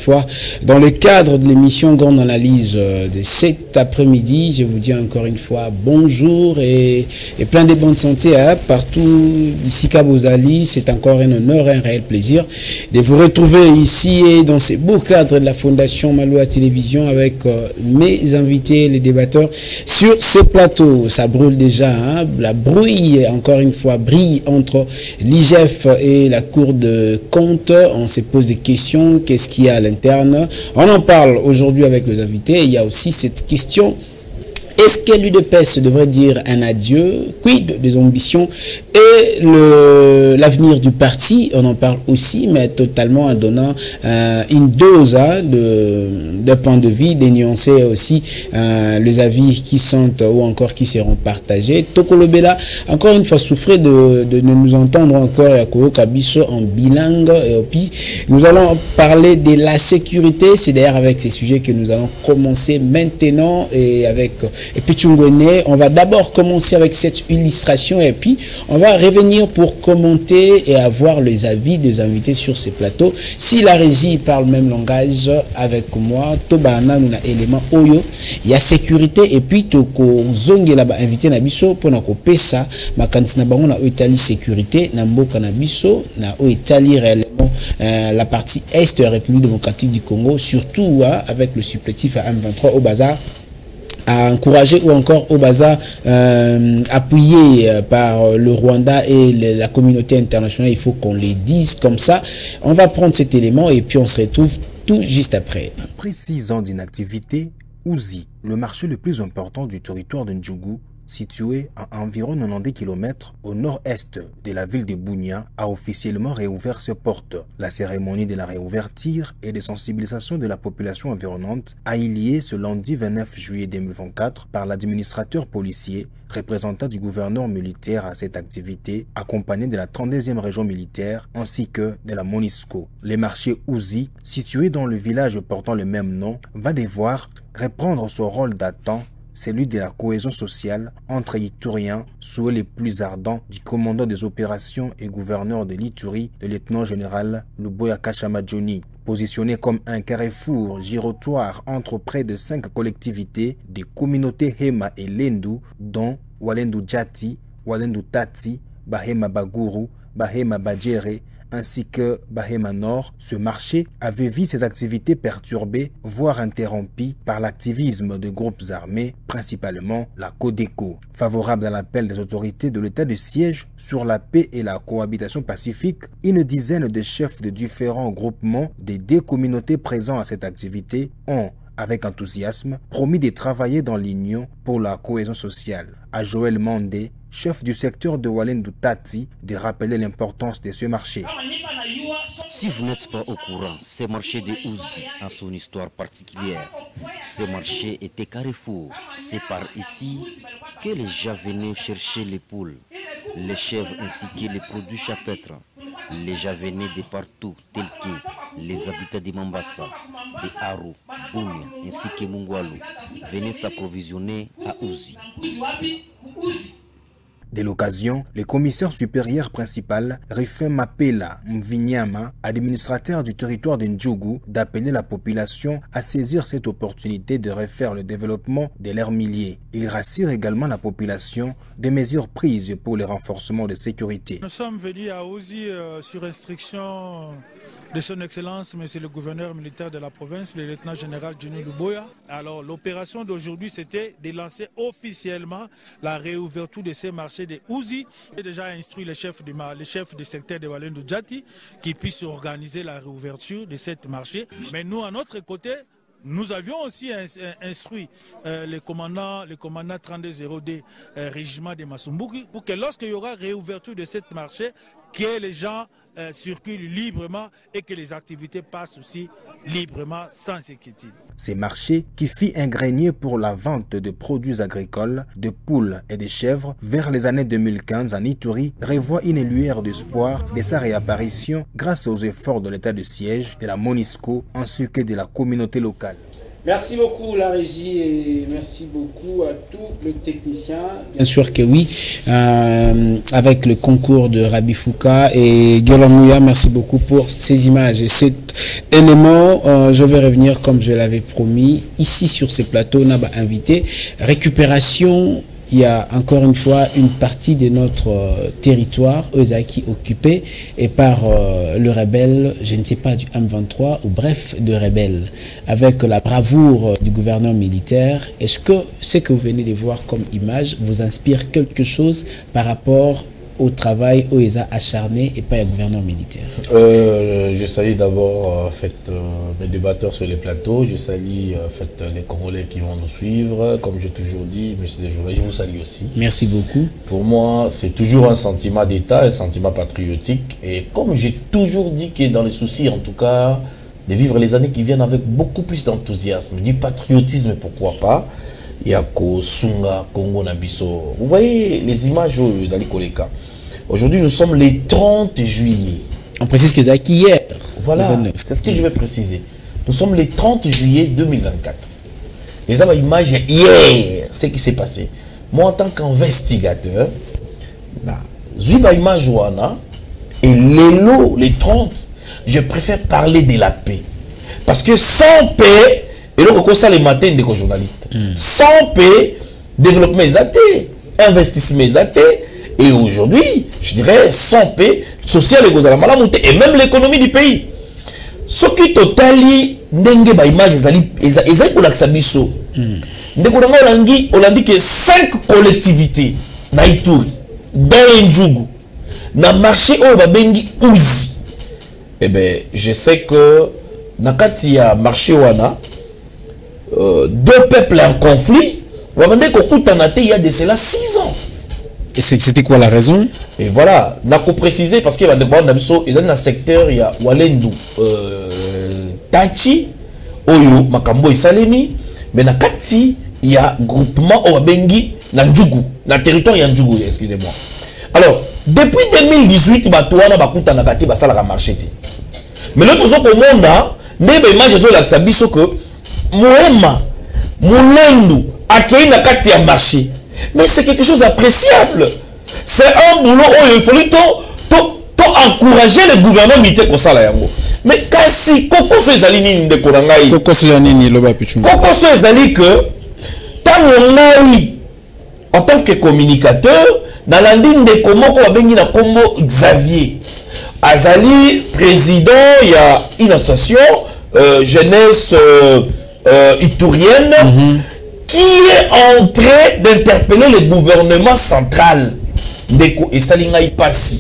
fois dans le cadre de l'émission Grande Analyse de cet après-midi. Je vous dis encore une fois bonjour et plein de bonne santé partout ici Kabozali. C'est encore un honneur, un réel plaisir de vous retrouver ici et dans ces beaux cadres de la Fondation Maloa Télévision avec mes invités, les débatteurs sur ce plateau. Ça brûle déjà, hein? La brouille, encore une fois, brille entre l'IGF et la Cour de compte. On se pose des questions, qu'est-ce qu'il y a à l'interne? On en parle aujourd'hui avec les invités. Il y a aussi cette question: est-ce que l'UDPS devrait dire un adieu? Quid des ambitions et l'avenir du parti? On en parle aussi, mais totalement en donnant une dose de point de vue, des nuancer aussi les avis qui sont ou encore qui seront partagés. Tokolobela, encore une fois, souffrez de nous entendre encore à Koyo Kabiso en bilingue. Et puis, nous allons parler de la sécurité. C'est d'ailleurs avec ces sujets que nous allons commencer maintenant et avec Pichungwene. On va d'abord commencer avec cette illustration et puis on va revenir pour commenter et avoir les avis des invités sur ces plateaux. Si la régie parle le même langage avec moi, Tobana nous a élément Oyo, il y a sécurité et puis toko zongi là-bas invité Nabiso pour na kopesa ma kantina bango na Italie sécurité na mboka Nabiso na Italie réellement la partie est de la République démocratique du Congo, surtout avec le supplétif à M23 au bazar, à encourager ou encore au bazar appuyé par le Rwanda et la communauté internationale. Il faut qu'on les dise comme ça. On va prendre cet élément et puis on se retrouve tout juste après. Après 6 ans d'inactivité, Ouzi, le marché le plus important du territoire de Ndjougou, situé à environ 90 km au nord-est de la ville de Bunia, a officiellement réouvert ses portes. La cérémonie de la réouverture et de sensibilisation de la population environnante a eu lieu ce lundi 29 juillet 2024 par l'administrateur policier, représentant du gouverneur militaire à cette activité, accompagné de la 32e région militaire ainsi que de la MONUSCO. Le marché Ouzi, situé dans le village portant le même nom, va devoir reprendre son rôle datant, celui de la cohésion sociale entre Ituriens, souhait les plus ardents du commandant des opérations et gouverneur de l'Ituri, le lieutenant-général Luboya Kashamadjoni. Positionné comme un carrefour girotoire entre près de 5 collectivités des communautés Hema et Lendu, dont Walendu Djati, Walendu Tati, Bahema Baguru, Bahema Badjere, ainsi que Bahema Nord, ce marché avait vu ses activités perturbées, voire interrompues par l'activisme de groupes armés, principalement la Codeco. Favorable à l'appel des autorités de l'état de siège sur la paix et la cohabitation pacifique, une dizaine de chefs de différents groupements des 2 communautés présents à cette activité ont, avec enthousiasme, promis de travailler dans l'union pour la cohésion sociale. À Joël Mandé, chef du secteur de Walendu Tati, de rappeler l'importance de ce marché. Si vous n'êtes pas au courant, ce marché de Ouzi a son histoire particulière. Ce marché était carrefour. C'est par ici que les gens venaient chercher les poules, les chèvres ainsi que les produits champêtres. Les gens venaient de partout, tels que les habitants de Mambasa, de Aru, Bunia ainsi que Mungwalu, venaient s'approvisionner à Ouzi. De l'occasion, le commissaire supérieur principal, Rifin Mapela Mvinyama, administrateur du territoire de Ndjougou, d'appeler la population à saisir cette opportunité de refaire le développement de leurs milliers. Il rassure également la population des mesures prises pour le renforcement de sécurité. Nous sommes venus à Ouzi sur instruction de son Excellence, Monsieur le gouverneur militaire de la province, le lieutenant-général Johnny Luboya. Alors l'opération d'aujourd'hui, c'était de lancer officiellement la réouverture de ces marchés de Ouzi. J'ai déjà instruit les chefs du secteur de Walendu Djati qui puissent organiser la réouverture de cette marché. Mais nous, à notre côté, nous avions aussi instruit le commandant 3202 régiment de Masumbuki pour que lorsqu'il y aura réouverture de cette marché, que les gens circulent librement et que les activités passent aussi librement sans inquiétude. Ces marchés qui fit un grenier pour la vente de produits agricoles, de poules et de chèvres vers les années 2015 en Ituri revoit une lueur d'espoir de sa réapparition grâce aux efforts de l'état de siège, de la MONUSCO ainsi que de la communauté locale. Merci beaucoup la régie et merci beaucoup à tous les techniciens. Bien sûr que oui, avec le concours de Rabi Fouka et Guélan Mouya, merci beaucoup pour ces images et cette élément, je vais revenir comme je l'avais promis. Ici sur ce plateau, on a invité récupération. Il y a encore une fois une partie de notre territoire, Ozaki, occupé et par le rebelle, je ne sais pas, du M23 ou bref, de rebelles. Avec la bravoure du gouverneur militaire, est-ce que ce que vous venez de voir comme image vous inspire quelque chose par rapport au travail où ils ont acharné et pas un gouverneur militaire? Je salue d'abord mes débatteurs sur les plateaux, je salue les Congolais qui vont nous suivre. Comme j'ai toujours dit, monsieur Desjouret, je vous salue aussi. Merci beaucoup. Pour moi, c'est toujours un sentiment d'État, un sentiment patriotique. Et comme j'ai toujours dit que dans les soucis, en tout cas, de vivre les années qui viennent avec beaucoup plus d'enthousiasme, du patriotisme, pourquoi pas. Yako, Sunga, Congo, Nabiso. Vous voyez les images où vous allez coller. Aujourd'hui, nous sommes les 30 juillet. On précise que c'est hier. Voilà, c'est ce que je vais préciser. Nous sommes les 30 juillet 2024. Les images hier, ce qui s'est passé. Moi, en tant qu'investigateur, Zuiba image wana et les 30, je préfère parler de la paix. Parce que sans paix, et donc ça les matins des journalistes, sans paix, développement exaté, investissement exaté, et aujourd'hui, je dirais, sans paix, social et même l'économie du pays. Ce qui totali, n'enge ba image, ezali pour l'Aksabiso. On a dit que 5 collectivités, na Ituri, dans l'Indjougou, na marché au Babengi Ouzi. Eh bien, je sais que, na katia marché wana, 2 peuples en conflit, il y a de cela 6 ans. Et c'était quoi la raison? Et voilà, on a précisé parce qu'il y a un secteur, il y a Walendu, Tachi, Oyo, Makambo et Salemi, mais na Kati, il y a groupement Obengi, Nandjougou, na territoire Nandjougou, excusez-moi. Alors, depuis 2018, Batouana Bakuta Nakati Basala a marché. Mais l'autre chose au monde, n'est image de l'Aksabiso que Moema, Moulendu, Akei Nakati a marché. Mais c'est quelque chose d'appréciable. C'est un boulot où il faut encourager le gouvernement militaire pour ça. Mais si Koko Soezali de Korangaï, Koko Soezali que en tant que communicateur, dans la ligne de comment on a béni na Congo Xavier Azali, président, il y a une association jeunesse iturienne. Qui est en train d'interpeller le gouvernement central et Salingaï Passi.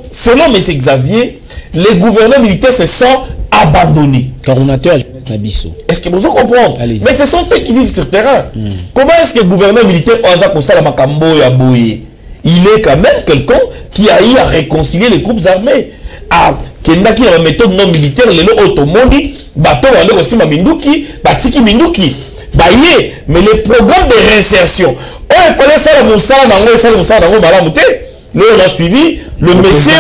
Selon M. Xavier, les gouvernements militaires se sont abandonnés. Coordonnateur jeunesse Nabiso. Est-ce que vous comprenez? Mais ce sont eux qui vivent sur le terrain. Comment est-ce que le gouvernement militaire il est quand même quelqu'un qui a eu à réconcilier les groupes armés. Kendaki la méthode non militaire, les automobili, bateau aussi Minduki, Batiki Minduki, Baye, mais les programmes de réinsertion. Oh, il fallait ça la Moussa, on a suivi, le monsieur,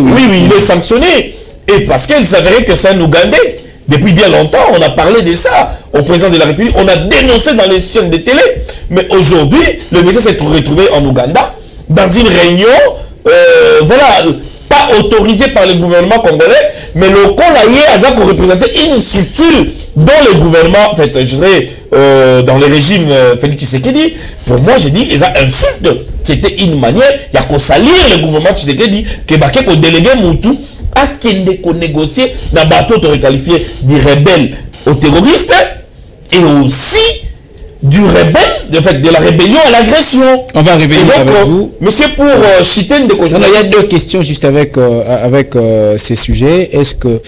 oui, il est sanctionné. Et parce qu'il s'avérait que c'est un Ougandais. Depuis bien longtemps, on a parlé de ça au président de la République, on a dénoncé dans les chaînes de télé. Mais aujourd'hui, le monsieur s'est retrouvé en Ouganda, dans une réunion, voilà, pas autorisé par le gouvernement congolais, mais le Congolais a représenté une structure dont le gouvernement, en fait, je dirais, dans le régime Félix Tshisekedi, pour moi, j'ai dit, ils ont insulté. C'était une manière, il y a qu'à salir le gouvernement Tshisekedi, que Baké ko délégué Moutou, à qui ne négocier dans bateau qualifié des rebelles aux terroristes, et aussi du rebelle, en fait, de la rébellion à l'agression. On va revenir avec vous. Monsieur, pour Chiten de il y a 2 questions juste avec ces sujets. Est-ce que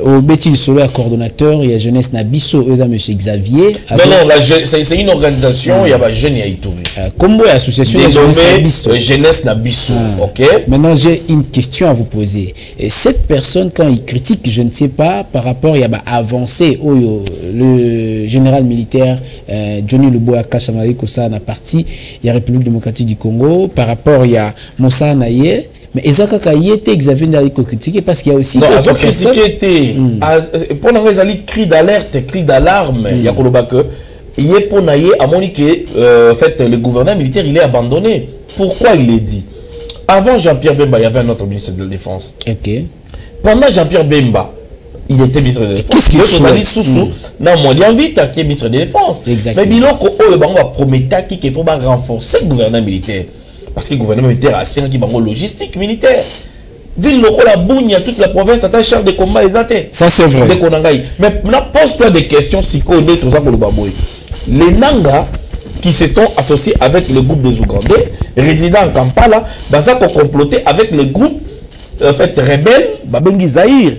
au Bétil Solo, coordonnateur, il y a Jeunesse Nabiso, il y a M. Xavier. Avec... Non, c'est une organisation, il y a Jeune et Itouvi. Comme l'association Jeunesse Nabiso. Jeunesse Nabiso, ok. Maintenant, j'ai une question à vous poser. Et cette personne, quand il critique, je ne sais pas, par rapport, il y a avancé, le général militaire Johnny Luboya Kashamari Kosa na parti, il y a République démocratique du Congo, par rapport il y a Moussa Naye, mais Ezaka Yete Xavier Ndarico critiqué parce qu'il y a aussi d'autres personnes. Pendant les alliés cris d'alerte, cris d'alarme, il y a Kolobake, il est pour Naye à Monique, en fait, le gouvernement militaire il est abandonné. Pourquoi il est dit? Avant Jean-Pierre Bemba, il y avait un autre ministre de la Défense. Ok. pendant Jean-Pierre Bemba, il était ministre de la Défense. Qu'est-ce qu'il souhaite Soussou, non, moi, il invite qui est ministre de la Défense. Exactement. Mais Biloko, on va promettre qu'il faut renforcer le gouvernement militaire. Parce que le gouvernement militaire a une logistique militaire. Ville locale, la Bougne, toute la province, a un char de combat, ça c'est vrai. Mais pose-toi des questions si tu connais tout ça pour le baboué. Les Nanga qui se sont associés avec le groupe des Ougandais, résidant en Kampala, ont comploté avec le groupe rebelle Babengi Zahir.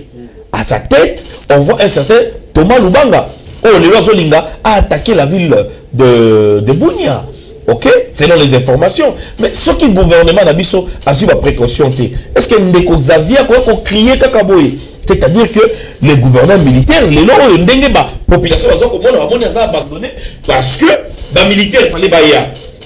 À sa tête, on voit un certain Thomas Lubanga. Le Lozolinga a attaqué la ville de Bunia. Ok, selon les informations. Mais ce qui le gouvernement d'Abisso a eu la précaution, est-ce que Ndeko Xavier a crié Kakaboye? C'est-à-dire que les gouverneurs militaires, les lois, la population a abandonné parce que les militaires, il fallait bailler.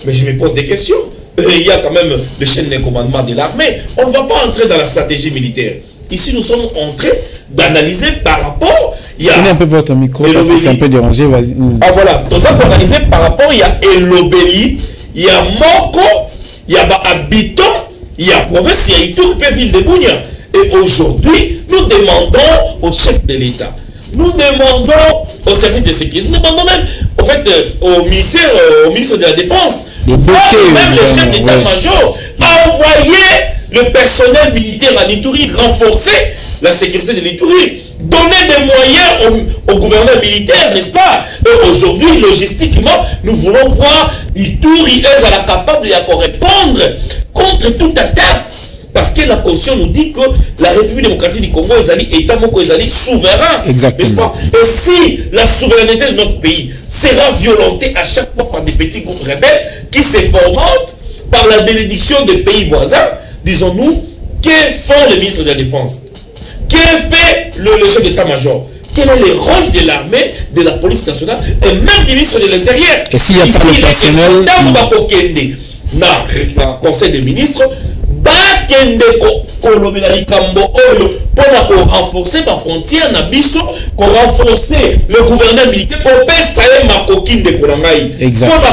Mais je me pose des questions. Il y a quand même le chaîne de commandement de l'armée. On ne va pas entrer dans la stratégie militaire. Ici, nous sommes en train d'analyser par rapport. Tenez un peu votre micro parce que c'est un peu dérangé. Vas-y. Ah voilà. Nous avons analysé par rapport. Il y a Elobeli, il y a Moko, il y a Habitant, il y a province, il y a Itourpe, ville de Bounia. Et aujourd'hui, nous demandons au chef de l'État, nous demandons au service de sécurité, nous demandons même au fait au ministre de la Défense, même le chef d'état-major, a envoyé le personnel militaire à l'Itourie, renforcer la sécurité de l'Itourie, donner des moyens au gouvernement militaire, n'est-ce pas? Aujourd'hui, logistiquement, nous voulons voir l'Itourie à la capable de répondre contre toute attaque. Parce que la Constitution nous dit que la République démocratique du Congo est souverain. Exactement. Et si la souveraineté de notre pays sera violentée à chaque fois par des petits groupes rebelles qui se fomentent par la bénédiction des pays voisins, disons-nous, que font les ministres de la Défense? Que fait le chef d'état-major? Quel est le rôle de l'armée, de la police nationale et même du ministre de l'Intérieur? Et s'il n'y a pas le personnel... Dans le Conseil des ministres, bakende kolobela likambo oyo pour renforcer ma frontière na biso, pour renforcer le gouvernement militaire, pour pesa makoki de kolangai,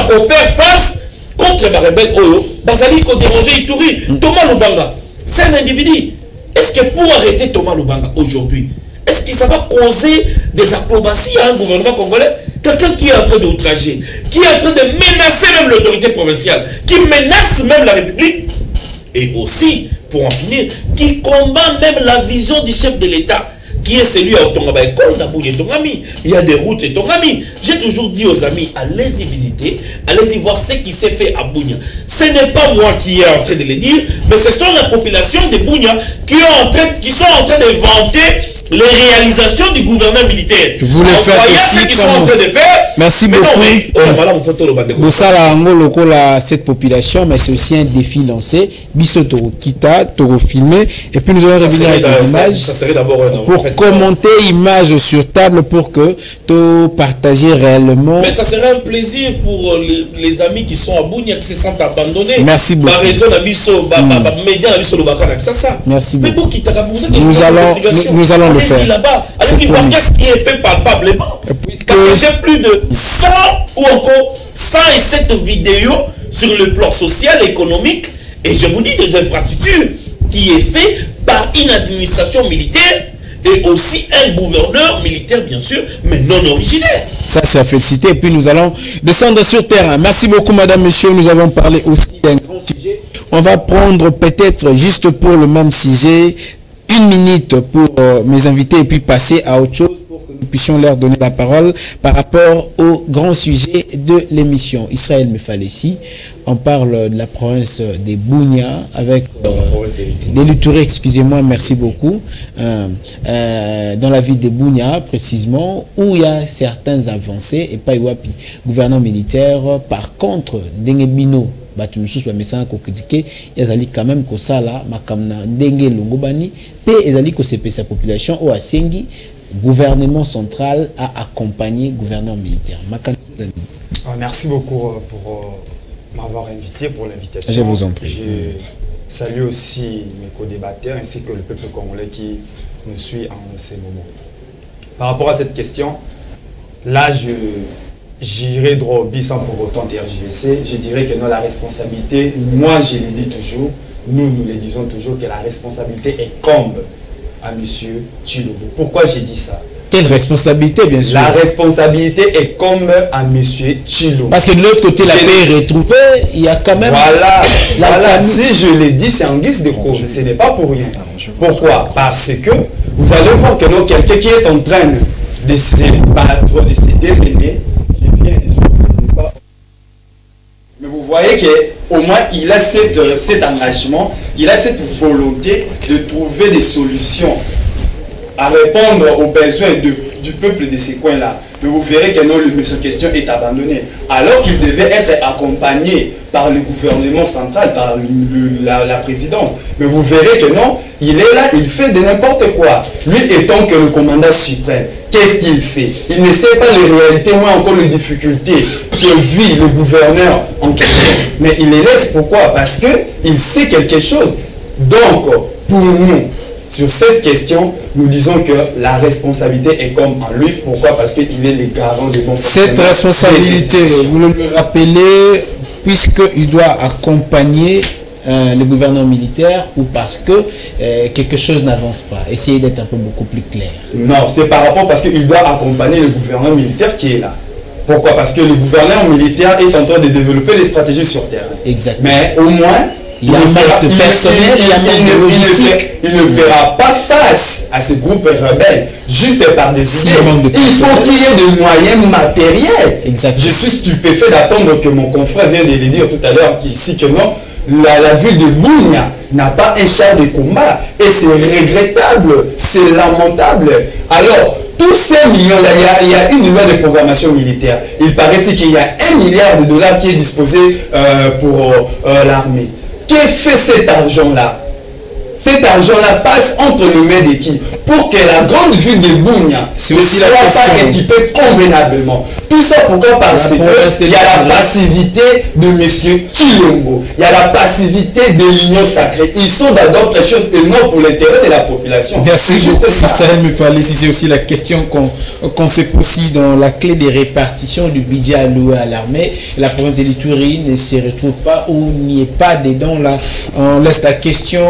pour faire face contre les rebelles oyo bazali ko déranger Ituri. Thomas Lubanga, c'est un individu. Est-ce que pour arrêter Thomas Lubanga aujourd'hui, est-ce que ça va causer des acrobaties à un gouvernement congolais? Quelqu'un qui est en train d'outrager, qui est en train de menacer même l'autorité provinciale, qui menace même la République, et aussi, pour en finir, qui combat même la vision du chef de l'État, qui est celui à Otongaba et Kondabouye Tongami. Il y a des routes et Tongami. J'ai toujours dit aux amis, allez-y visiter, allez-y voir ce qui s'est fait à Bounia. Ce n'est pas moi qui est en train de le dire, mais ce sont la population de Bounia qui sont en train de vanter les réalisations du gouvernement militaire. Vous le faites aussi ce qu'ils sont en train de faire. Merci beaucoup. Vous savez, cette population, mais c'est aussi un défi lancé. Biso Toro Kita, Toro filmé, et puis nous allons revenir avec des images. Ça serait d'abord pour commenter images sur table pour que tu partager réellement. Mais ça serait un plaisir pour les amis qui sont à Bounia, qui se sentent abandonnés. Merci beaucoup. Merci beaucoup. Nous allons le faire. Là-bas, allez-y voir qu'est-ce qui est fait palpablement. Parce que j'ai plus de 100 ou encore 107 vidéos sur le plan social, économique, et je vous dis des infrastructures qui est fait par une administration militaire et aussi un gouverneur militaire, bien sûr, mais non originaire. Ça, c'est à féliciter. Et puis, nous allons descendre sur terrain. Merci beaucoup, madame, monsieur. Nous avons parlé aussi d'un grand sujet. On va prendre peut-être juste pour le même sujet 1 minute pour mes invités et puis passer à autre chose pour que nous puissions leur donner la parole par rapport au grand sujet de l'émission. Israël Mefalessi, on parle de la province des Bounia avec des Luturés, excusez-moi, merci beaucoup, dans la ville de Bounia précisément, où il y a certaines avancées et pas Iwapi, gouvernement militaire. Par contre, Dengebino, batu mususu bamesanga ko critiquer ezali quand même ko sala makamna ndenge longobani pe ezali ko sepesa population au asengi gouvernement central a accompagné gouvernement militaire. Merci beaucoup pour m'avoir invité, pour l'invitation. Je vous en prie. Je salue aussi mes co-débatteurs ainsi que le peuple congolais qui nous suit en ces moments. Par rapport à cette question, là j'irai droit au but sans pour autant tergiverser. Je dirais que non, la responsabilité, moi je le dis toujours, nous le disons toujours, que la responsabilité incombe à M. Tshilombo. Pourquoi j'ai dit ça? Quelle responsabilité, bien sûr. La responsabilité est comme à M. Tshilombo. Parce que de l'autre côté, la paix est retrouvée, il y a quand même... Voilà. Si je l'ai dit, c'est en guise de cause. Ce n'est pas pour rien. Pourquoi? Parce que vous allez voir que quelqu'un qui est en train de se battre, de se démener, mais vous voyez qu'au moins il a cet engagement, il a cette volonté de trouver des solutions à répondre aux besoins du peuple de ces coins-là. Mais vous verrez que non, cette question est abandonnée. Alors qu'il devait être accompagné par le gouvernement central, par la présidence. Mais vous verrez que non, il est là, il fait de n'importe quoi. Lui étant que le commandant suprême, qu'est-ce qu'il fait? Il ne sait pas les réalités, moins encore les difficultés que vit le gouverneur en question. Mais il les laisse, pourquoi? Parce qu'il sait quelque chose. Donc, pour nous, sur cette question, nous disons que la responsabilité est comme en lui. Pourquoi? Parce qu'il est le garant de bon fonctionnement. Cette responsabilité, vous le rappelez, puisqu'il doit accompagner le gouvernement militaire ou parce que quelque chose n'avance pas. Essayez d'être un peu beaucoup plus clair. Non, c'est par rapport parce qu'il doit accompagner le gouvernement militaire qui est là. Pourquoi? Parce que le gouverneur militaire est en train de développer les stratégies sur terrain. Exactement. Mais au moins, il y a un manque de personnel, il y a un manque de logistique. Il ne fera pas face à ces groupes rebelles juste par des idées. Il faut qu'il y ait des moyens matériels. Exactement. Je suis stupéfait d'attendre que mon confrère vienne de le dire tout à l'heure ici que non, la ville de Bunia n'a pas un char de combat. Et c'est regrettable, c'est lamentable. Alors, tous ces millions-là, il y a une loi de programmation militaire. Il paraît-il qu'il y a $1 milliard qui est disposé pour l'armée. Qu'est fait cet argent-là? Cet argent-là passe entre les mains de qui? Pour que la grande ville de Bunia ne soit pas équipée convenablement. Tout ça pourquoi? Parce qu'il y a la passivité de M. Tshilombo. Il y a la passivité de l'Union sacrée. Ils sont dans d'autres choses et non pour l'intérêt de la population. Merci beaucoup, Israël Mufale. Si c'est aussi la question qu'on se pose aussi dans la clé des répartitions du budget alloué à l'armée. La province de l'Ituri ne se retrouve pas ou n'y est pas dedans. Là, on laisse la question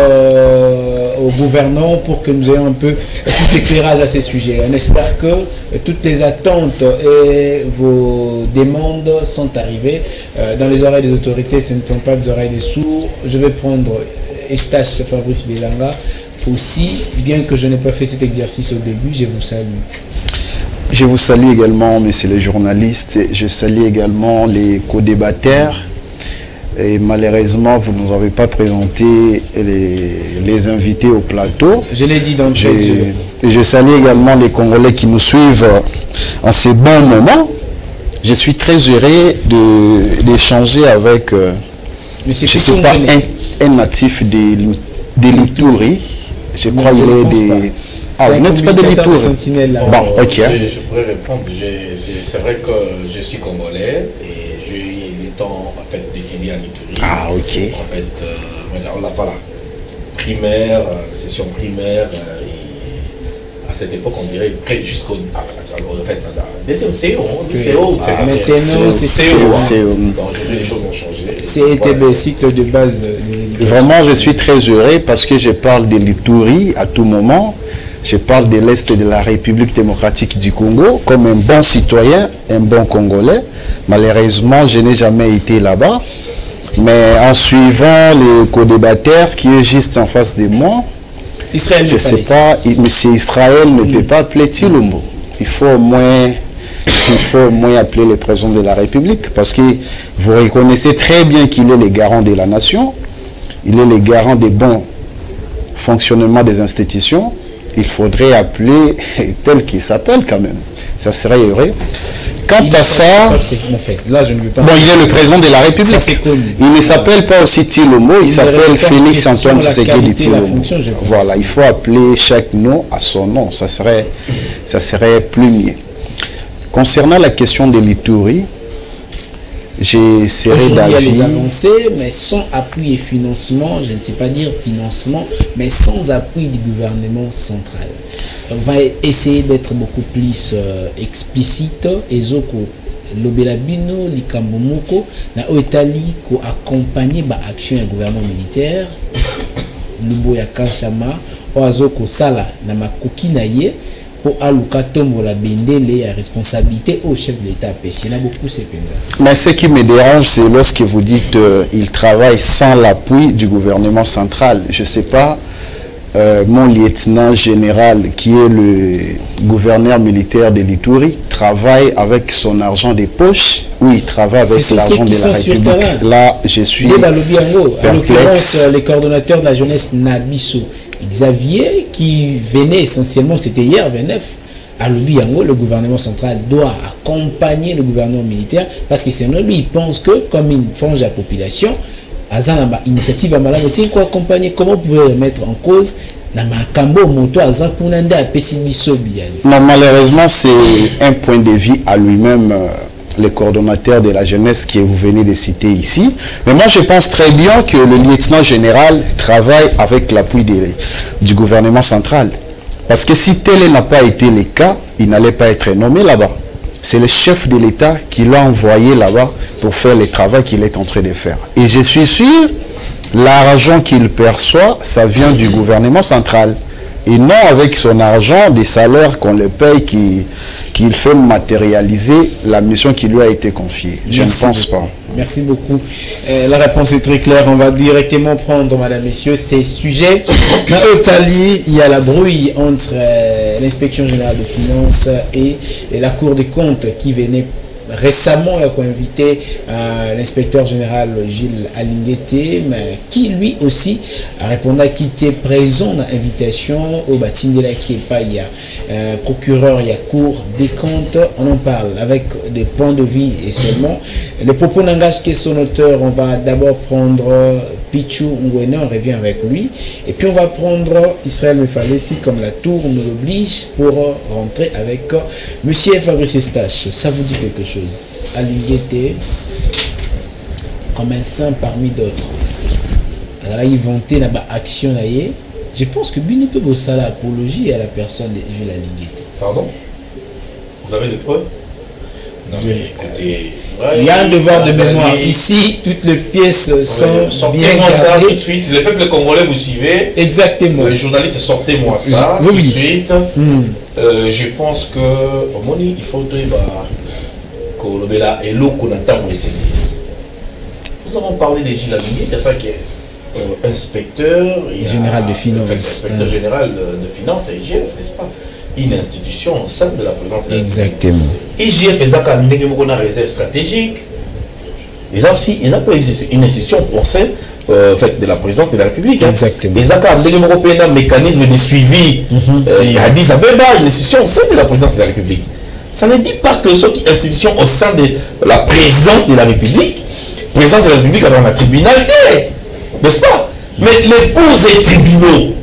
au gouvernement pour que nous ayons un peu plus d'éclairage à ces sujets. On espère que toutes les attentes et vos demandes sont arrivées dans les oreilles des autorités. Ce ne sont pas des oreilles des sourds. Je vais prendre Eustache Fabrice Belanga aussi, bien que je n'ai pas fait cet exercice au début. Je vous salue. Je vous salue également, messieurs les journalistes. Je salue également les co-débatteurs. Et malheureusement, vous ne nous avez pas présenté les invités au plateau. Je l'ai dit dans le je salue également les Congolais qui nous suivent en ces bons moments. Je suis très heureux d'échanger avec, je ne sais pas, un natif de l'Ituri. Je crois qu'il est des... Ah, vous n'êtes pas de l'Ituri? Bon, ok. Je pourrais répondre. C'est vrai que je suis Congolais et j'ai eu le temps en fait, d'étudier en Ituri. Ah, ok. En fait, voilà, primaire, session primaire, et à cette époque, on dirait près jusqu'au deuxième CO. Maintenant, c'est CO. Donc, les choses ont changé. CETB, cycle de base de l'éducation. Vraiment, je suis très heureux parce que je parle de l'Ituri à tout moment. Je parle de l'Est de la République démocratique du Congo comme un bon citoyen, un bon Congolais. Malheureusement, je n'ai jamais été là-bas. Mais en suivant les co-débatteurs qui est juste en face de moi, Israël je ne sais pas, M. Israël ne peut pas appeler Tshilombo. Il faut au moins appeler le président de la République parce que vous reconnaissez très bien qu'il est le garant de la nation, il est le garant des bons fonctionnements des institutions. Il faudrait appeler tel qu'il s'appelle quand même. Ça serait heureux. Quant à ça, là, je ne veux pas. Bon, il est le président de la République. Ça, il ne s'appelle pas aussi Tshilombo, il s'appelle Félix Antoine Tshisekedi Tshilombo. Voilà, il faut appeler chaque nom à son nom. Ça serait plus mieux. Concernant la question de l'Ituri, j'essaierai d'avis. Il y a les avancées, mais sans appui et financement, je ne sais pas dire financement, mais sans appui du gouvernement central. On va essayer d'être beaucoup plus explicite. Ezoko Lobelabino, Likambomoko, na Oetali ko accompagner l'action du gouvernement militaire. Luboya Kanchama oazo kosala na makoki na ye pour aluka tombo la bendele ya responsabilité au chef de l'État péché. Il y a beaucoup ces penza. Mais ce qui me dérange, c'est lorsque vous dites il travaille sans l'appui du gouvernement central. Je sais pas, mon lieutenant général qui est le gouverneur militaire de l'Ituri travaille avec son argent de poche ou il travaille avec l'argent de la République. Là, je suis en l'occurrence, les coordonnateurs de la jeunesse Nabiso Xavier qui venait essentiellement, c'était hier 29, à Lubiango, le gouvernement central doit accompagner le gouvernement militaire parce que sinon lui il pense que comme il fonge la population, Azanaba initiative à Malam aussi quoi accompagner. Comment vous pouvez remettre en cause na makambo moto Azan Kunanda à Pessibiso Biani? Non, malheureusement c'est un point de vue à lui-même. Les coordonnateurs de la jeunesse que vous venez de citer ici. Mais moi, je pense très bien que le lieutenant général travaille avec l'appui du gouvernement central. Parce que si tel n'a pas été le cas, il n'allait pas être nommé là-bas. C'est le chef de l'État qui l'a envoyé là-bas pour faire le travail qu'il est en train de faire. Et je suis sûr, l'argent qu'il perçoit, ça vient du gouvernement central. Et non avec son argent, des salaires qu'on le paye, qu'il fait matérialiser la mission qui lui a été confiée. Je ne pense pas. Merci beaucoup. La réponse est très claire. On va directement prendre, madame, messieurs, ces sujets. Dans Otali, il y a la brouille entre l'inspection générale de finances et la Cour des comptes qui venait récemment invité l'inspecteur général Gilles Alingete, qui lui aussi a répondu qu'il était présent à l'invitation au Batindela qui est pas il y a procureur, il y a Cour des comptes. On en parle avec des points de vue et seulement le propos n'engage que son auteur. On va d'abord prendre Pichu Ngwene, on revient avec lui et puis on va prendre Israël Mefalesi comme la tour nous l'oblige pour rentrer avec monsieur Fabrice Estache. Ça vous dit quelque chose? Alingete comme un saint parmi d'autres. Alors il vantait là-bas action là. Je pense que Bini peut bosser l'apologie à la personne de Jules Alingete. Pardon? Vous avez des preuves? Non, mais écoutez, il y a un devoir de mémoire. Ici, toutes les pièces sont bien gardées. Tout de suite. Le peuple congolais, vous suivez. Exactement. Le journaliste, sortez-moi ça. Oui. Tout de suite. Je pense que au Moni, il faut que et l'eau qu'on attend. Nous avons parlé des Gilles Alingete, en tant qu'inspecteur général de finances. Inspecteur général de finances et IGF, n'est-ce pas? Une institution au sein de la présidence de la République. Exactement. IGF est une réserve stratégique. Ils ont aussi une institution au sein de la présidence de la République. Exactement. Ils ont un mécanisme de suivi. Il y a Addis Abeba, une institution au sein de la présidence de la République. Ça ne dit pas que cette institution au sein de la présidence de la République, présidence de la République a un tribunal, n'est-ce pas? Mais les cours et tribunaux,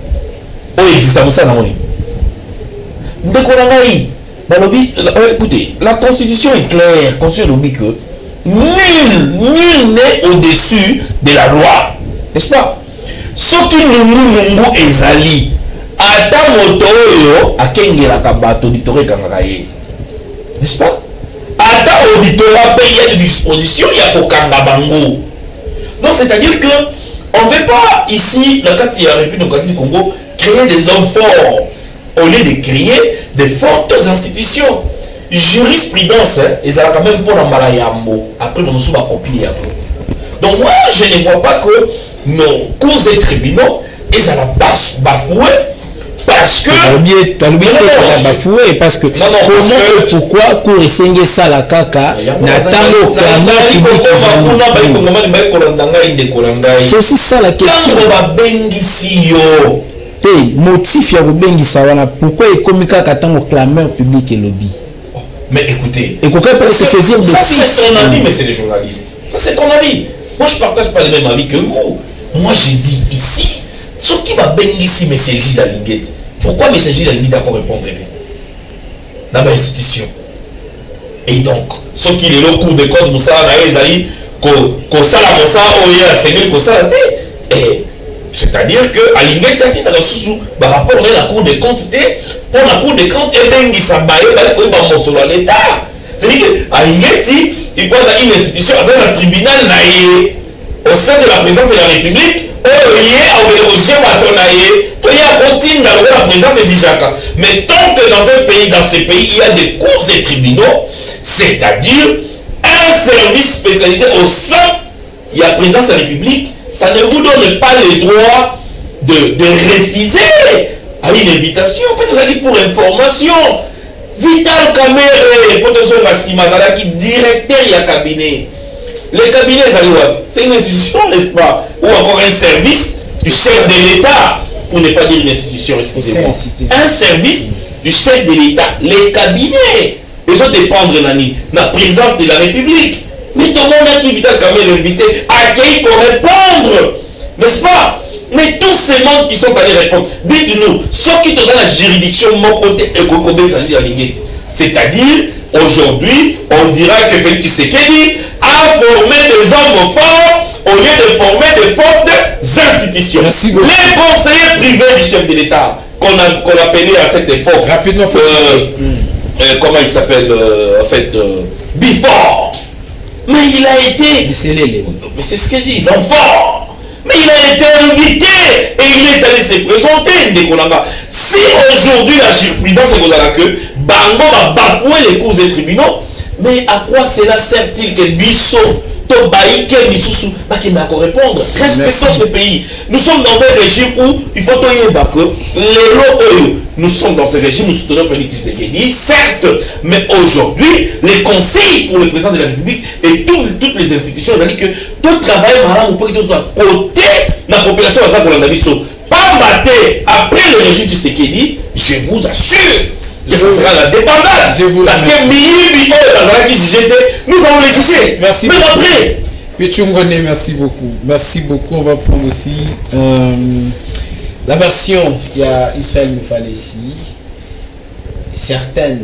écoutez, la constitution est claire, la constitution dit que nul n'est au-dessus de la loi, n'est-ce pas? Ce qui nous ezali, ata moto a kengela kabato ditore kangaye, n'est-ce pas? Ata auditora paye des dispositions, il y a kokanga bango. Donc c'est-à-dire que on ne veut pas ici, la République du Congo, créer des hommes forts au lieu de créer de fortes institutions. Jurisprudence, ils ont quand même pour l'ambalayambo. Après, nous sommes copier. Donc moi, je ne vois pas que nos cours et tribunaux, ils ont la base bafouée parce que... bafoué parce que... Pourquoi cours et sengue ça la caca n'attendons c'est aussi ça la question. Motif ya bengisa wana pourquoi économique katango clameur public et lobby. Mais écoutez, et pourquoi peut se saisir de ça c'est son avis, mais c'est les journalistes. Ça c'est ton avis. Moi je partage pas le même avis que vous. Moi j'ai dit ici ce qui va bengisi mais c'est Gilles Alingete. Pourquoi mais c'est Gilles Alingete à répondre dans l'institution. Et donc ce qui est le cours de compte Moussa na ezali ko sala mosa oya sengeli ko sala te et c'est-à-dire que Alingete a dit dans le sous par rapport à la Cour des comptes, pour la Cour des comptes, et bien il s'abaye pour l'État. C'est-à-dire que Alingete, il faut une institution dans le tribunal au sein de la présidence de la République, Mais tant que dans un pays, dans ces pays, il y a des cours et tribunaux, c'est-à-dire un service spécialisé au sein, il y a présidence de la République, ça ne vous donne pas le droit de refuser à une invitation. Peut-être pour information. Vital Kamere, potentiel Massima, qui directeur il y a cabinet. Le cabinet, c'est une institution, n'est-ce pas? Ou encore un service du chef de l'État, pour ne pas dire une institution, excusez-moi. Un service du chef de l'État. Les cabinets, ils ont dépendre de la présidence de la République. Mais tout le monde a qui Vital Kamere invité, accueilli pour répondre, n'est-ce pas? Mais tous ces membres qui sont allés répondre, dites-nous, ceux qui te donnent la juridiction, mon côté éco-combien s'agit de la Linguette. C'est-à-dire, aujourd'hui, on dira que Félix Tshisekedi a formé des hommes forts au lieu de former des fortes institutions. Les conseillers privés du chef de l'État, qu'on appelait à cette époque, rapidement, comment il s'appelle, en fait, Before. Mais il a été, mais c'est ce qu'il dit, l'enfant. Mais il a été invité et il est allé se présenter. Si aujourd'hui la jurisprudence est que Bango va bafouer les cours et tribunaux, mais à quoi cela sert-il que Bisso, Tobaïke, Missoussou, qui n'a qu'à répondre? Respectons ce pays. Nous sommes dans un régime où il faut que nous sommes dans ce régime, nous soutenons Félix Tshisekedi, certes, mais aujourd'hui, les conseils pour le président de la République et toutes les institutions, c'est-à-dire que tout travail, madame, ou pas à côté de la population, pas maté après le régime Tshisekedi, je vous assure que ce sera la dépendance. Parce que nous allons les juger. Merci. Même après. Pichungone, merci beaucoup. Merci beaucoup. On va prendre aussi la version. Il y a Israël Moufalessi, certaines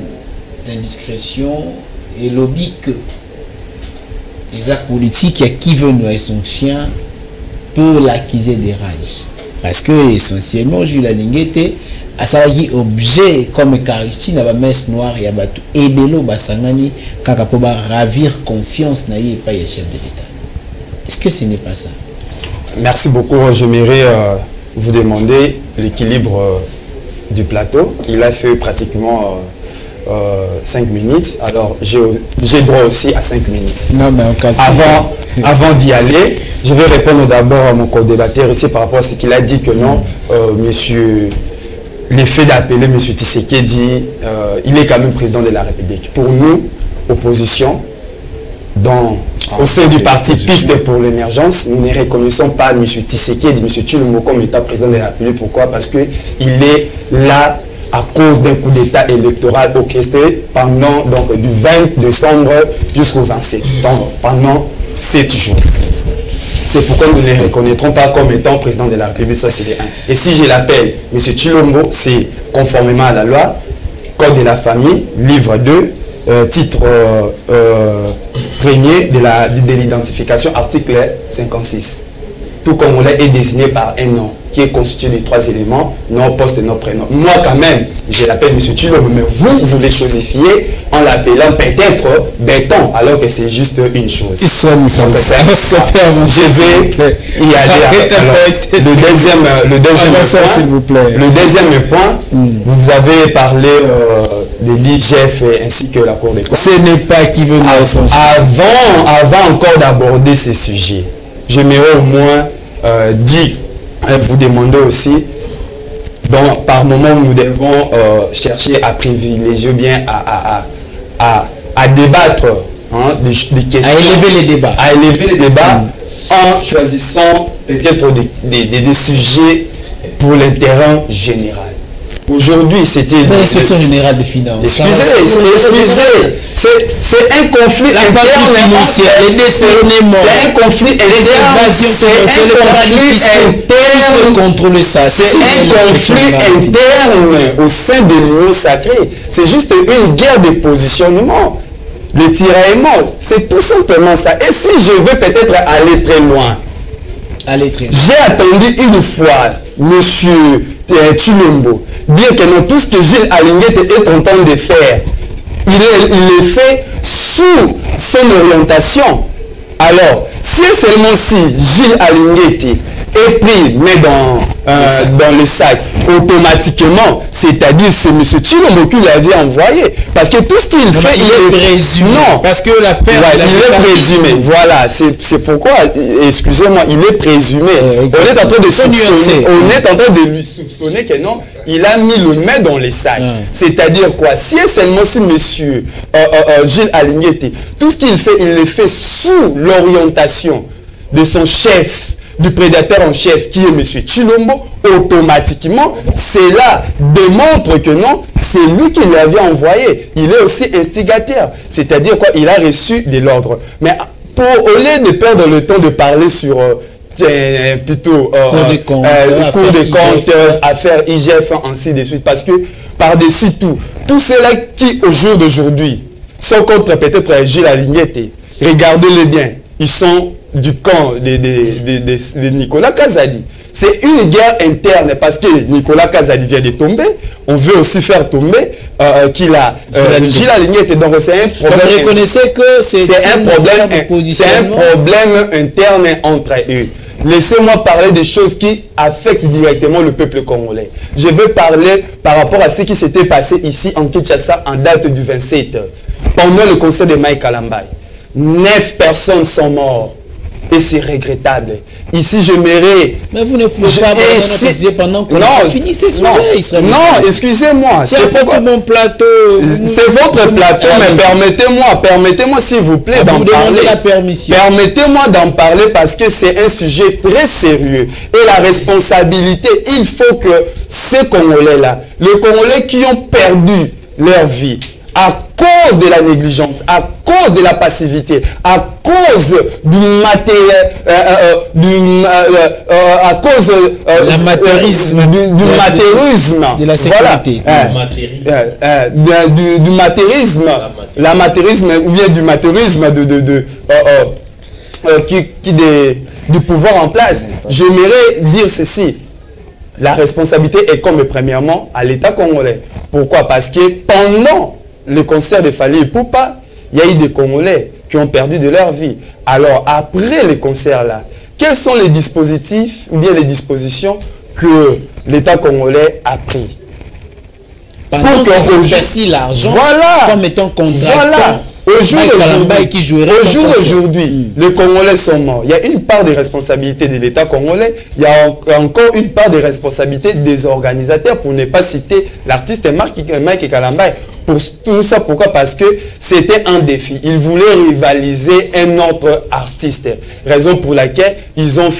indiscrétions et lobby que les actes politiques qui veulent noyer son chien peut l'accuser des rages. Parce que essentiellement, Jules Linguette a salarié objet comme Eucharistie na ba messe noire ya batu ebelo basangani kaka po ba ravir confiance na ye pas chef de l'État. Est-ce que ce n'est pas ça? Merci beaucoup. J'aimerais vous demander l'équilibre du plateau. Il a fait pratiquement 5 minutes. Alors, j'ai droit aussi à 5 minutes. Non, mais avant d'y aller, je vais répondre d'abord à mon co-débatteur ici par rapport à ce qu'il a dit que non, monsieur... L'effet d'appeler M. Tshisekedi, il est quand même président de la République. Pour nous, opposition, au sein du parti Piste pour l'émergence, nous ne reconnaissons pas M. Tshisekedi, M. Tshilombo comme état président de la République. Pourquoi? Parce qu'il est là à cause d'un coup d'État électoral orchestré pendant donc, du 20 décembre jusqu'au 27 septembre, pendant 7 jours. C'est pourquoi nous ne les reconnaîtrons pas comme étant président de la République, ça c'est les 1. Et si je l'appelle M. Tshilombo, c'est conformément à la loi, Code de la famille, livre 2, titre 1er de l'identification, article 56. Tout Congolais est désigné par un nom qui est constitué de 3 éléments, nom, poste et nom, prénom. Moi quand même, je l'appelle M. Tshilombo, mais vous les chosifiez en l'appelant peut-être béton, alors que c'est juste une chose. Je vais y aller. Le deuxième point, vous avez parlé de l'IGF ainsi que la Cour des comptes. Ce n'est pas qui veut nous essentiel. Avant encore d'aborder ce sujet, j'aimerais au moins dire, vous demander aussi, donc par moment nous devons chercher à privilégier bien à débattre des questions, à élever les débats en choisissant peut-être des sujets pour l'intérêt général. Aujourd'hui, c'était... L'inspection générale des finances. Excusez. C'est un conflit interne. C'est un conflit interne au sein de l'Union sacrée. C'est juste une guerre de positionnement. Le tiraillement, c'est tout simplement ça. Et si je veux peut-être aller très loin, j'ai attendu une fois monsieur Tshilombo dire que non, tout ce que Gilles Alinguette est en train de faire, il est fait sous son orientation. Alors, c'est seulement si Gilles Alinguette est pris, mais dans le sac, automatiquement, c'est-à-dire c'est M. Tshilombo qui l'avait envoyé. Parce que tout ce qu'il fait, il est présumé. Non. Parce que l'affaire... Ouais, il est présumé. Voilà, c'est pourquoi, excusez-moi, il est présumé. On est en train de soupçonner, lui soupçonner que non, il a mis le main dans les sacs. C'est-à-dire quoi? Si seulement si monsieur Gilles Alignete, tout ce qu'il fait, il le fait sous l'orientation de son chef, du prédateur en chef, qui est M. Tshilombo, automatiquement, cela démontre que non, c'est lui qui l'avait envoyé. Il est aussi instigateur. C'est-à-dire quoi? Il a reçu de l'ordre. Mais au lieu de perdre le temps de parler sur plutôt cours de compte, affaires IGF, ainsi de suite, parce que par-dessus tout, tous ceux-là qui, au jour d'aujourd'hui, sont contre peut-être Gilles Alignete, regardez-les bien, ils sont du camp de Nicolas Kazadi. C'est une guerre interne parce que Nicolas Kazadi vient de tomber. On veut aussi faire tomber Gilles Alignete. Donc c'est un problème. Vous reconnaissez que c'est un problème interne entre eux. Laissez-moi parler des choses qui affectent directement le peuple congolais. Je veux parler par rapport à ce qui s'était passé ici en Kinshasa en date du 27. Pendant le concert de Mike Kalambai. 9 personnes sont mortes. Et c'est regrettable. Ici, je m'irai... Mais vous ne pouvez pas préciser pendant qu'on a fini ces sujets. Non, excusez-moi. C'est pas mon plateau. C'est votre plateau, mais permettez-moi s'il vous plaît d'en parler. La permission. Permettez-moi d'en parler parce que c'est un sujet très sérieux. Et la responsabilité, il faut que ces Congolais-là, les Congolais qui ont perdu leur vie, à cause de la négligence, à cause de la passivité, à cause du matériel, à cause du matérisme, de la sécurité, du matérisme, ou bien du matérisme du pouvoir en place. J'aimerais dire ceci. La responsabilité est comme premièrement à l'État congolais. Pourquoi? Parce que pendant le concert de Fally Ipupa, il y a eu des Congolais qui ont perdu de leur vie. Alors, après le concert-là, quels sont les dispositifs ou bien les dispositions que l'État congolais a pris? Pendant qu'on investit l'argent, comme étant contractant. Voilà. Au jour d'aujourd'hui, les Congolais sont morts. Il y a une part de responsabilité de l'État congolais. Il y a encore une part de responsabilité des organisateurs, pour ne pas citer l'artiste Mike Kalambai. Pour tout ça, pourquoi? Parce que c'était un défi. Ils voulaient rivaliser un autre artiste. Raison pour laquelle ils ont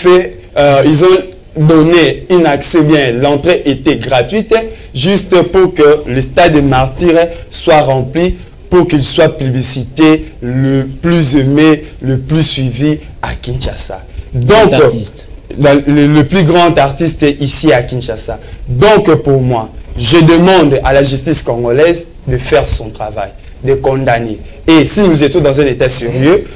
donné un accès bien. L'entrée était gratuite, juste pour que le stade de Martyrs soit rempli, pour qu'il soit publicité le plus aimé, le plus suivi à Kinshasa. Donc, le plus grand artiste ici à Kinshasa. Donc, pour moi, je demande à la justice congolaise de faire son travail, de condamner. Et si nous étions dans un état sérieux,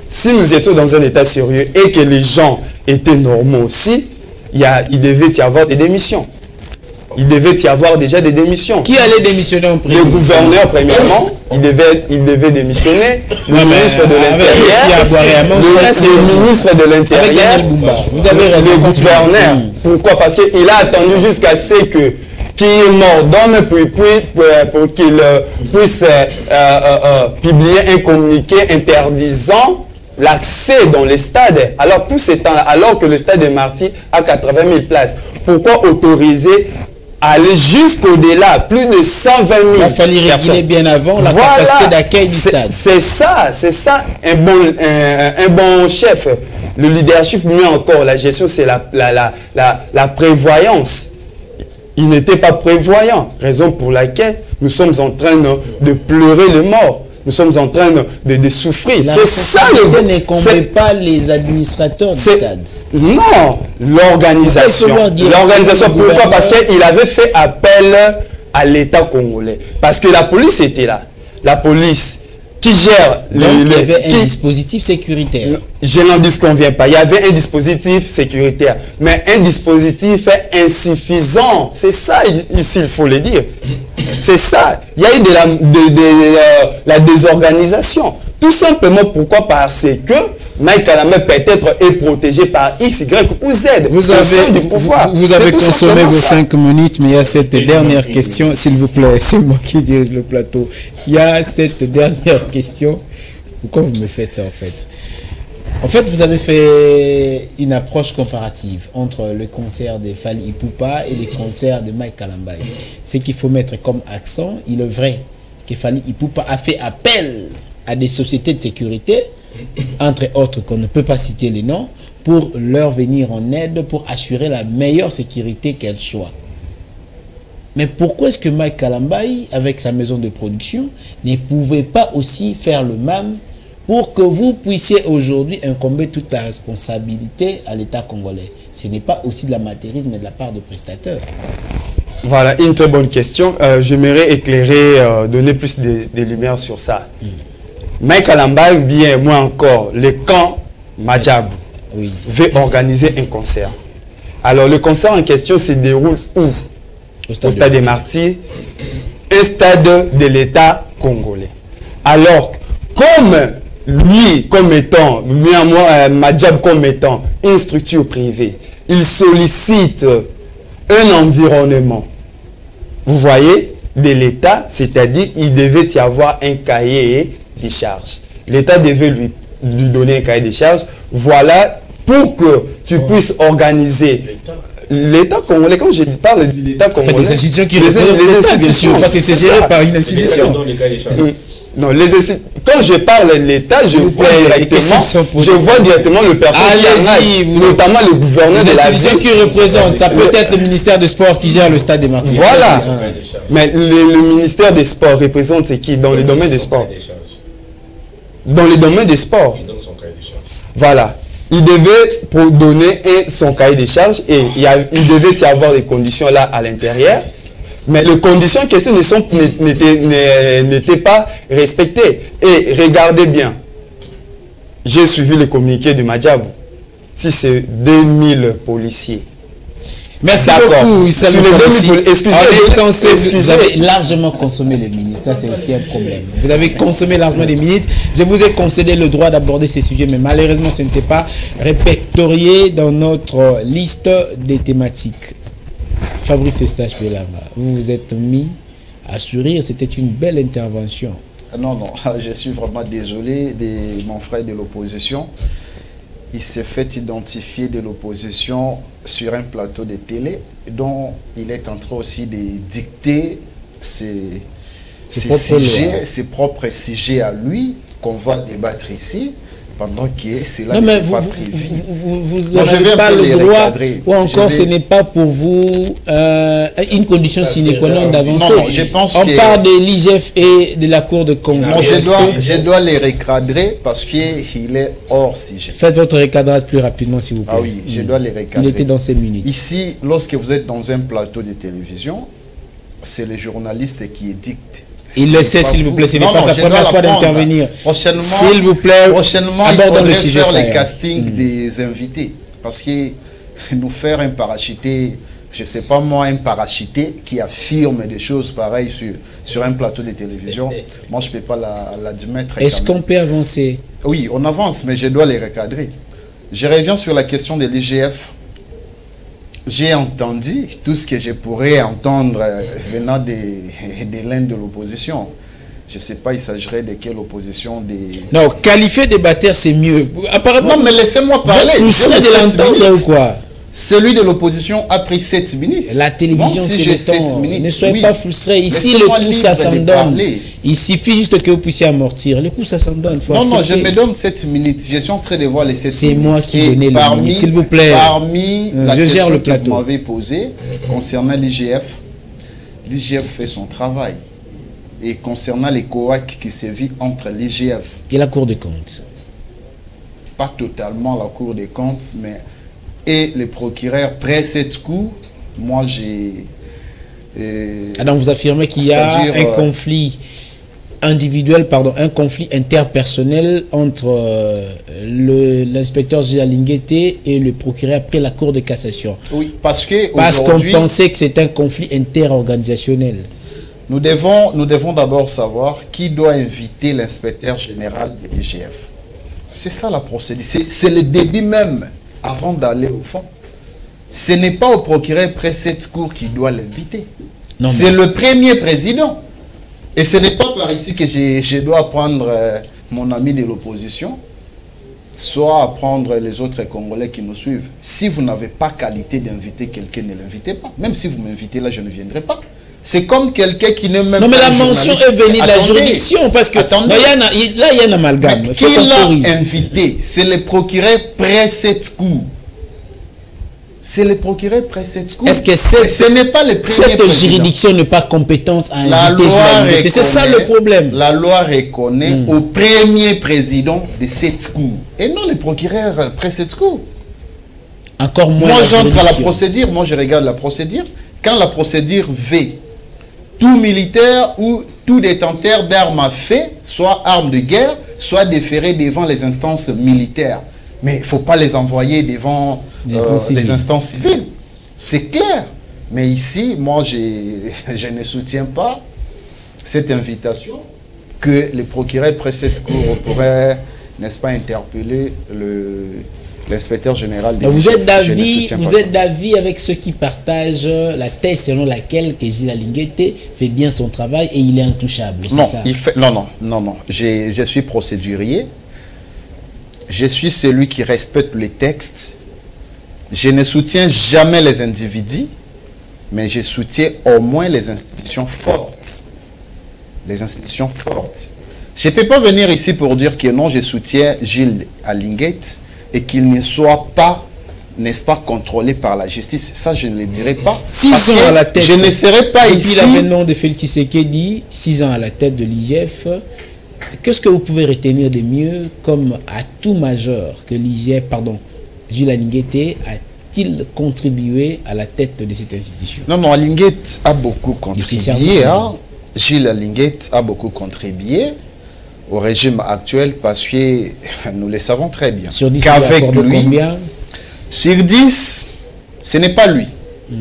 si nous étions dans un état sérieux et que les gens étaient normaux aussi, il devait y avoir des démissions. Il devait y avoir déjà des démissions. Qui allait démissionner en premier? Le gouverneur, premièrement, il devait démissionner. Le ministre de l'Intérieur. Le ministre de l'Intérieur. Vous avez raison. Le gouverneur. Pourquoi? Parce qu'il a attendu jusqu'à ce que qui est mort d'homme pour qu'il puisse publier un communiqué interdisant l'accès dans les stades. Alors tout ce temps-là, alors que le stade de Marty a 80 000 places, pourquoi autoriser aller jusqu'au-delà, plus de 120 000 Il a fallu réguler bien avant la capacité d'accueil du stade. C'est ça, un bon chef. Le leadership, mieux encore, la gestion, c'est la prévoyance. Il n'était pas prévoyant, raison pour laquelle nous sommes en train de pleurer le mort. Nous sommes en train de souffrir. C'est ça le problème. Ne pas les administrateurs du stade. Non, l'organisation. L'organisation, pourquoi? Parce qu'il avait fait appel à l'État congolais. Parce que la police était là. La police qui gère... il y avait un dispositif sécuritaire. Je n'en disconviens pas. Il y avait un dispositif sécuritaire. Mais un dispositif insuffisant. C'est ça, ici, il faut le dire. C'est ça. Il y a eu la désorganisation. Tout simplement pourquoi? Parce que Mike Kalamba peut-être est protégé par X, Y ou Z. Vous avez consommé vos 5 minutes, mais il y a cette dernière question, s'il vous plaît, c'est moi qui dirige le plateau. Il y a cette dernière question. Pourquoi vous me faites ça en fait? En fait, vous avez fait une approche comparative entre le concert de Fally Ipupa et les concerts de Mike Kalamba. Ce qu'il faut mettre comme accent, il est vrai que Fally Ipupa a fait appel à des sociétés de sécurité, entre autres qu'on ne peut pas citer les noms, pour leur venir en aide, pour assurer la meilleure sécurité qu'elle soit. Mais pourquoi est-ce que Mike Kalamba, avec sa maison de production, ne pouvait pas aussi faire le même pour que vous puissiez aujourd'hui incomber toute la responsabilité à l'État congolais? Ce n'est pas aussi de l'amateurisme, mais de la part de prestataires. Voilà, une très bonne question. J'aimerais éclairer, donner plus de lumière sur ça. Mike Kalamba, bien moi encore, le camp Madjabou veut organiser un concert. Alors, le concert en question se déroule où? Au stade des Martyrs, un stade de l'État congolais. Alors, comme lui, comme étant, Madjab comme étant une structure privée, il sollicite un environnement, vous voyez, de l'État, c'est-à-dire il devait y avoir un cahier des charges. L'État devait lui donner un cahier des charges. Voilà, pour que tu puisses organiser l'État congolais. Quand je parle de l'État congolais, des institutions qui représentent l'État, bien sûr, parce que c'est géré par une institution. Non, quand je parle de l'État, je vois directement le personnel, notamment le gouverneur de la ville. Qui représente, ça peut être le ministère des Sports qui gère le stade des Martyrs. Voilà. Mais le ministère des Sports représente qui dans le domaine des sports? Dans le domaine des sports. Voilà. Il devait donner son cahier des charges et il devait y avoir des conditions là à l'intérieur. Mais les conditions en question n'étaient pas respectées. Et regardez bien, j'ai suivi le communiqué de Madjabou. Si c'est 2000 policiers. Merci beaucoup, Israël. Vous avez largement consommé les minutes. Ça, c'est aussi un problème. Vous avez consommé largement les minutes. Je vous ai concédé le droit d'aborder ces sujets, mais malheureusement, ce n'était pas répertorié dans notre liste des thématiques. Fabrice Eustache Belamba, vous vous êtes mis à sourire. C'était une belle intervention. Non, je suis vraiment désolé de mon frère de l'opposition. Il s'est fait identifier de l'opposition sur un plateau de télé dont il est en train aussi de dicter ses propres sujets à lui qu'on va débattre ici pendant que c'est là mais vous n'avez pas le droit ou encore ce n'est pas pour vous une condition sine qua non d'avancer. Non, je pense on parle de l'IGF et de la Cour de comptes. Je dois les recadrer parce qu'il est hors sujet. Faites votre recadrage plus rapidement s'il vous plaît. Ah oui, je dois les recadrer. Il était dans ces minutes. Ici, lorsque vous êtes dans un plateau de télévision, c'est le journaliste qui édicte. Il le sait, s'il vous plaît, ce n'est pas sa première fois d'intervenir. Prochainement, s'il vous plaît, il faudrait faire les castings des invités. Parce que nous faire un parachuté, je ne sais pas moi, un parachuté qui affirme des choses pareilles sur un plateau de télévision, moi je ne peux pas l'admettre. Est-ce qu'on peut avancer? Oui, on avance, mais je dois les recadrer. Je reviens sur la question de l'IGF. J'ai entendu tout ce que je pourrais entendre venant de l'un de l'opposition. Je ne sais pas, il s'agirait de quelle opposition Non, qualifier débatteur, c'est mieux. Apparemment, non, mais laissez-moi parler. Vous êtes de l'entendre ou quoi? Celui de l'opposition a pris 7 minutes. La télévision, c'est le temps. Ne soyez pas frustrés. Ici, le coup, ça s'en donne. Il suffit juste que vous puissiez amortir. Le coup, ça s'en donne. Non, je me donne 7 minutes. Je suis en train de voir les 7 minutes. C'est moi qui donnais les minutes, s'il vous plaît. Parmi la question que vous m'avez posée concernant l'IGF, l'IGF fait son travail. Et concernant les coacs qui se vivent entre l'IGF et la Cour des comptes. Pas totalement la Cour des comptes, mais... Et le procureur, après cette coup, moi j'ai... Alors vous affirmez qu'il y a un conflit individuel, un conflit interpersonnel entre l'inspecteur général Lingueté et le procureur après la Cour de cassation. Oui, parce qu'on pensait que c'est un conflit interorganisationnel. Nous devons d'abord savoir qui doit inviter l'inspecteur général de l'IGF. C'est ça la procédure. C'est le début même, avant d'aller au fond. Ce n'est pas au procureur près cette cour qui doit l'inviter. C'est le premier président. Et ce n'est pas par ici que je dois prendre mon ami de l'opposition, soit à prendre les autres Congolais qui nous suivent. Si vous n'avez pas qualité d'inviter quelqu'un, ne l'invitez pas. Même si vous m'invitez là, je ne viendrai pas. C'est comme quelqu'un qui ne même non, mais la mention est venue de la juridiction, parce que là, il y a un amalgame. Qui l'a invité? C'est le procureur près cette cour. C'est le procureur près cette cour. Est-ce que ce n'est pas le premier cette juridiction n'est pas compétente à inviter? C'est ça le problème. La loi reconnaît au premier président de cette cour. Et non le procureur près cette cour. Encore moins. Moi, j'entre à la procédure. Moi, je regarde la procédure. Quand la procédure V, tout militaire ou tout détenteur d'armes à feu, soit armes de guerre, soit déféré devant les instances militaires. Mais il ne faut pas les envoyer devant les instances civiles. C'est clair. Mais ici, moi, je ne soutiens pas cette invitation que le procureur près cette cour pourrait, n'est-ce pas, interpeller l'inspecteur général des Vous êtes d'avis avec ceux qui partagent la thèse selon laquelle que Gilles Alinguete fait bien son travail et il est intouchable. Non, ça? non. Je suis procédurier. Je suis celui qui respecte les textes. Je ne soutiens jamais les individus, mais je soutiens au moins les institutions fortes. Les institutions fortes. Je ne peux pas venir ici pour dire que non, je soutiens Gilles Alinguete et qu'il ne soit pas, n'est-ce pas, contrôlé par la justice. Ça, je ne le dirai pas. 6 ans à la tête. Je ne serai pas ici. Depuis l'avènement de Félix Tshisekedi, 6 ans à la tête de l'IGF. Qu'est-ce que vous pouvez retenir de mieux comme atout majeur que l'IGF, Gilles Alinguete a-t-il contribué à la tête de cette institution? Non, Alinguete a beaucoup contribué. Gilles Alinguete a beaucoup contribué au régime actuel parce que nous le savons très bien. Sur 10, qu'avec lui, combien? Sur 10, ce n'est pas lui.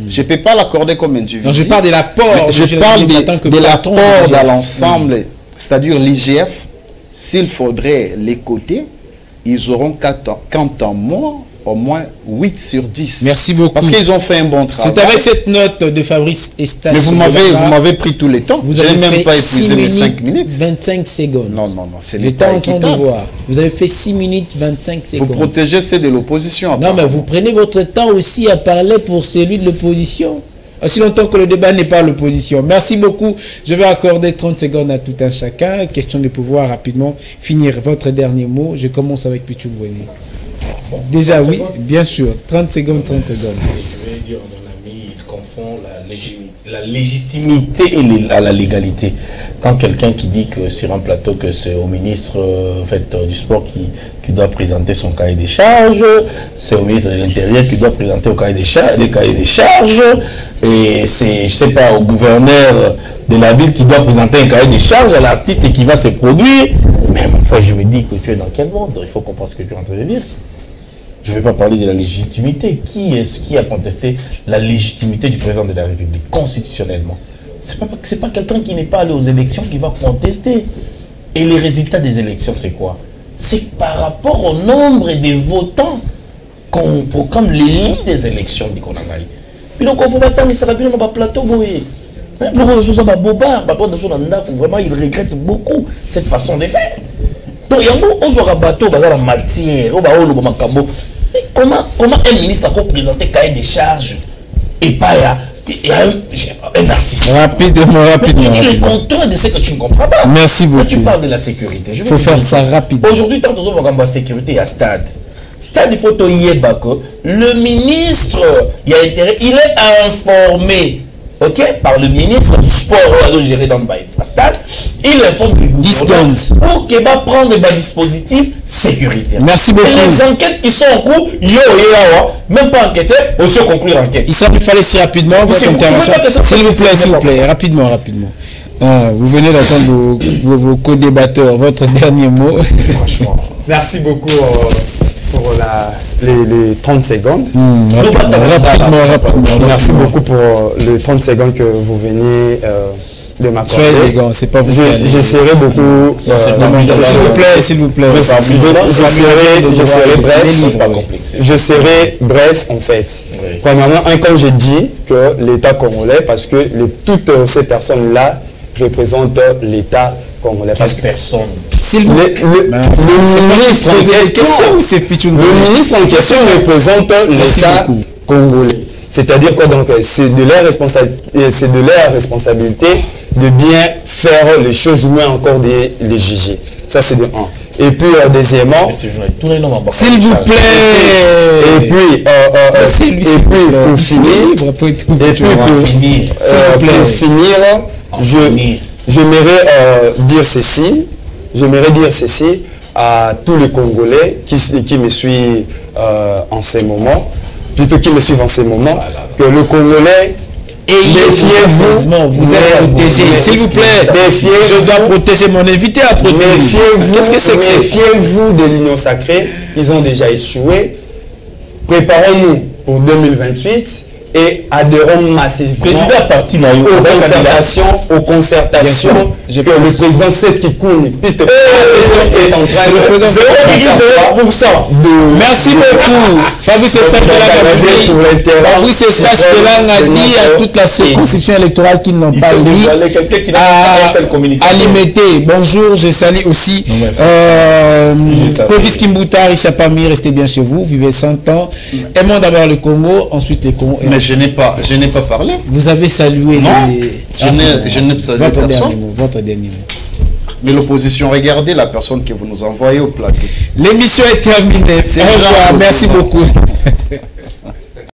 Je ne peux pas l'accorder comme individu. Non, je parle de l'apport. Je parle de l'apport dans l'ensemble. C'est-à-dire l'IGF, s'il faudrait les côtés, ils auront quant à moi au moins 8 sur 10. Merci beaucoup. Parce qu'ils ont fait un bon travail. C'est avec cette note de Fabrice Estache. Mais vous m'avez pris tout le temps. Vous avez même pas épuisé mes 5 minutes. 25 secondes. Non, c'est le temps en train de voir. Vous avez fait 6 minutes 25 secondes. Vous protégez ceux de l'opposition. Non, mais vous prenez votre temps aussi à parler pour celui de l'opposition. Aussi longtemps que le débat n'est pas l'opposition. Merci beaucoup. Je vais accorder 30 secondes à tout un chacun. Question de pouvoir rapidement finir votre dernier mot. Je commence avec Pichou Bouéné. Déjà, oui, bien sûr. 30 secondes, 30 secondes. Je vais dire à mon ami, il confond la légitimité et la légalité. Quand quelqu'un qui dit que sur un plateau que c'est au ministre du sport qui doit présenter son cahier des charges, c'est au ministre de l'Intérieur qui doit présenter les cahiers des charges, et c'est, je sais pas, au gouverneur de la ville qui doit présenter un cahier des charges, à l'artiste qui va se produire. Même fois, je me dis que tu es dans quel monde? Il faut comprendre ce que tu es en train de dire. Je ne vais pas parler de la légitimité. Qui est-ce qui a contesté la légitimité du président de la République constitutionnellement? C'est pas quelqu'un qui n'est pas allé aux élections qui va contester. Et les résultats des élections, c'est quoi? C'est par rapport au nombre des votants qu'on proclame les lits des élections du Konangaï. Puis donc, on va attendre, il sera bien dans le plateau. Vraiment, il regrette beaucoup cette façon de faire. Donc, il y a un bateau, la matière, comment un ministre a présenté cahier des charges et pas un artiste? Rapidement. Tu es content de ce que tu ne comprends pas. Merci beaucoup. Quand tu parles de la sécurité, il faut faire ça rapidement. Aujourd'hui, tant que nous avons sécurité à stade, il faut le ministre, il a intérêt, il est informé. Par le ministre du sport, géré dans le stade, il informe du gouvernement pour qu'il va prendre des dispositifs sécuritaires. Merci beaucoup. Et les enquêtes qui sont en cours, même pas enquêter, aussi conclure l'enquête. Il fallait si rapidement votre intervention. S'il vous plaît, rapidement. Vous venez d'attendre vos co-débatteurs, votre dernier mot. Franchement, merci beaucoup pour les 30 secondes. Rapidement. Merci beaucoup pour les 30 secondes que vous venez de m'accorder. Soyez élégant, c'est pas vous. Je serai beaucoup... s'il vous plaît. Je serai bref. Je serai bref, en fait. Oui. Premièrement, comme je dis, que l'État congolais, parce que toutes ces personnes-là représentent l'État congolais. Parce que personne. le ministre en question représente l'État congolais. C'est-à-dire quoi, donc c'est de leur responsabilité de bien faire les choses ou bien encore de les juger. Ça c'est de un. Et puis deuxièmement, s'il vous plaît. Et puis pour finir, j'aimerais dire ceci à tous les Congolais qui me suivent en ce moment, que le Congolais, méfiez-vous, vous êtes protégé, s'il vous plaît. Je dois protéger mon invité à protéger. Qu'est-ce que c'est que méfiez-vous de l'Union sacrée, ils ont déjà échoué. Préparons-nous pour 2028 et adhérons massivement aux concertations que le président Seth Kikouni piste est en train de... Merci beaucoup. Fabrice Eustache Pelanga a dit à toute la circonscription électorale qui n'ont pas élu à l'imiter. Bonjour, je salue aussi Clovis Kimbuta, Richard Pami, restez bien chez vous, vivez 100 ans. Aimons d'abord le Congo, ensuite les Congo. Mais je n'ai pas parlé. Vous avez salué je n'ai salué personne. Votre dernier mot. Mais l'opposition, regardez la personne que vous nous envoyez au plateau. L'émission est terminée. Au revoir, merci beaucoup.